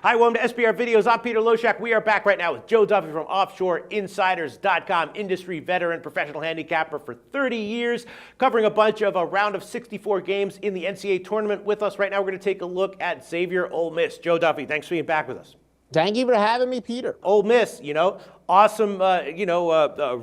Hi, welcome to SBR Videos. I'm Peter Loshak. We are back right now with Joe Duffy from OffshoreInsiders.com, industry veteran, professional handicapper for 30 years, covering a bunch of a round of 64 games in the NCAA Tournament with us. Right now, we're going to take a look at Xavier, Ole Miss. Joe Duffy, thanks for being back with us. Thank you for having me, Peter. Ole Miss, awesome,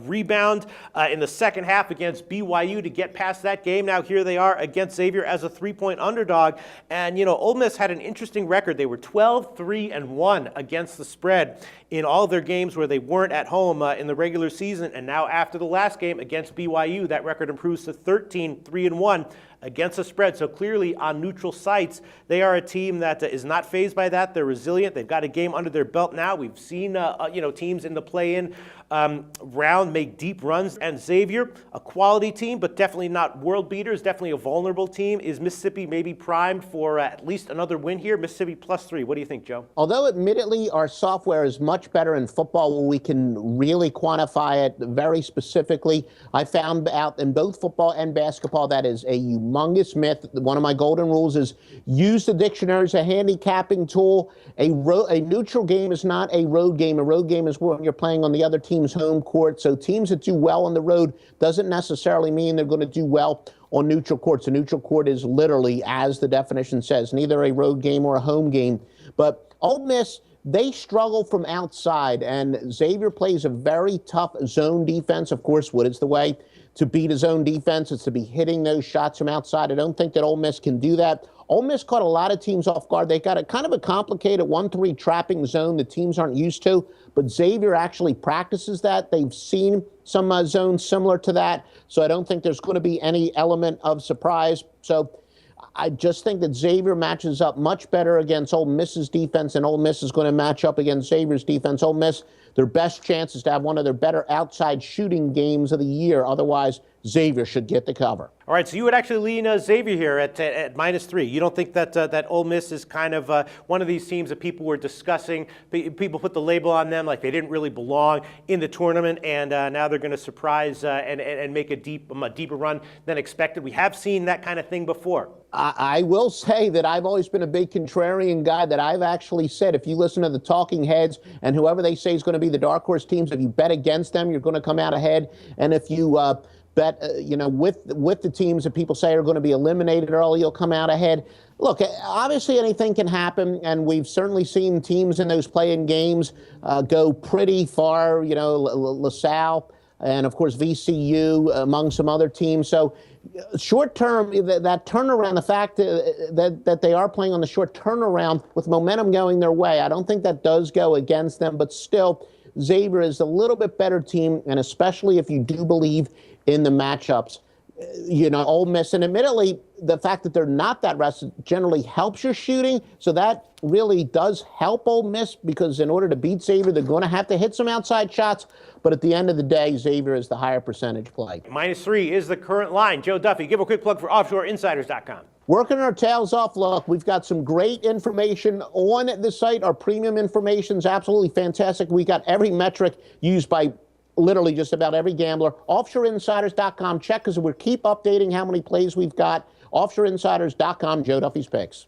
rebound in the second half against BYU to get past that game. Now here they are against Xavier as a 3-point underdog. And, Ole Miss had an interesting record. They were 12-3-1 against the spread in all of their games where they weren't at home in the regular season. And now after the last game against BYU, that record improves to 13-3-1 against the spread. So clearly on neutral sites, they are a team that is not fazed by that. They're resilient. They've got a game under their belt now. We've seen, teams in the play-in round make deep runs. And Xavier, a quality team, but definitely not world beaters, definitely a vulnerable team. Is Mississippi maybe primed for at least another win here? Mississippi +3. What do you think, Joe? Although admittedly our software is much better in football where we can really quantify it very specifically, I found out in both football and basketball that is a humongous myth. One of my golden rules is use the dictionary as a handicapping tool. A neutral game is not a road game. A road game is when you're playing on the other team's home court. So teams that do well on the road doesn't necessarily mean they're going to do well on neutral courts. A neutral court is literally, as the definition says, neither a road game or a home game. But Ole Miss, they struggle from outside, and Xavier plays a very tough zone defense. Of course, what is the way to beat a zone defense? It's to be hitting those shots from outside. I don't think that Ole Miss can do that. Ole Miss caught a lot of teams off guard. They got a kind of a complicated 1-3 trapping zone that teams aren't used to, but Xavier actually practices that. They've seen some zones similar to that, so I don't think there's going to be any element of surprise. So I just think that Xavier matches up much better against Ole Miss's defense, and Ole Miss is going to match up against Xavier's defense. Ole Miss, their best chance is to have one of their better outside shooting games of the year. Otherwise, Xavier should get the cover. All right, so you would actually lean Xavier here at -3. You don't think that that Ole Miss is kind of one of these teams that people were discussing? People put the label on them like they didn't really belong in the tournament, and now they're going to surprise and make a deeper run than expected. We have seen that kind of thing before. I will say that I've always been a big contrarian guy, that I've actually said if you listen to the talking heads and whoever they say is going to be the dark horse teams, if you bet against them, you're going to come out ahead. And if you bet, with the teams that people say are going to be eliminated early, you'll come out ahead. Look, obviously anything can happen, and we've certainly seen teams in those play-in games go pretty far, LaSalle and, of course, VCU, among some other teams. So short term, that turnaround, the fact that they are playing on the short turnaround with momentum going their way, I don't think that does go against them. But still, Xavier is a little bit better team, and especially if you do believe in the matchups. Ole Miss, and admittedly, the fact that they're not that rested generally helps your shooting. So that really does help Ole Miss, because in order to beat Xavier, they're going to have to hit some outside shots. But at the end of the day, Xavier is the higher percentage play. -3 is the current line. Joe Duffy, give a quick plug for OffshoreInsiders.com. Working our tails off. Look, we've got some great information on the site. Our premium information is absolutely fantastic. We got every metric used by literally just about every gambler. OffshoreInsiders.com. Check, because we keep updating how many plays we've got. OffshoreInsiders.com. Joe Duffy's Picks.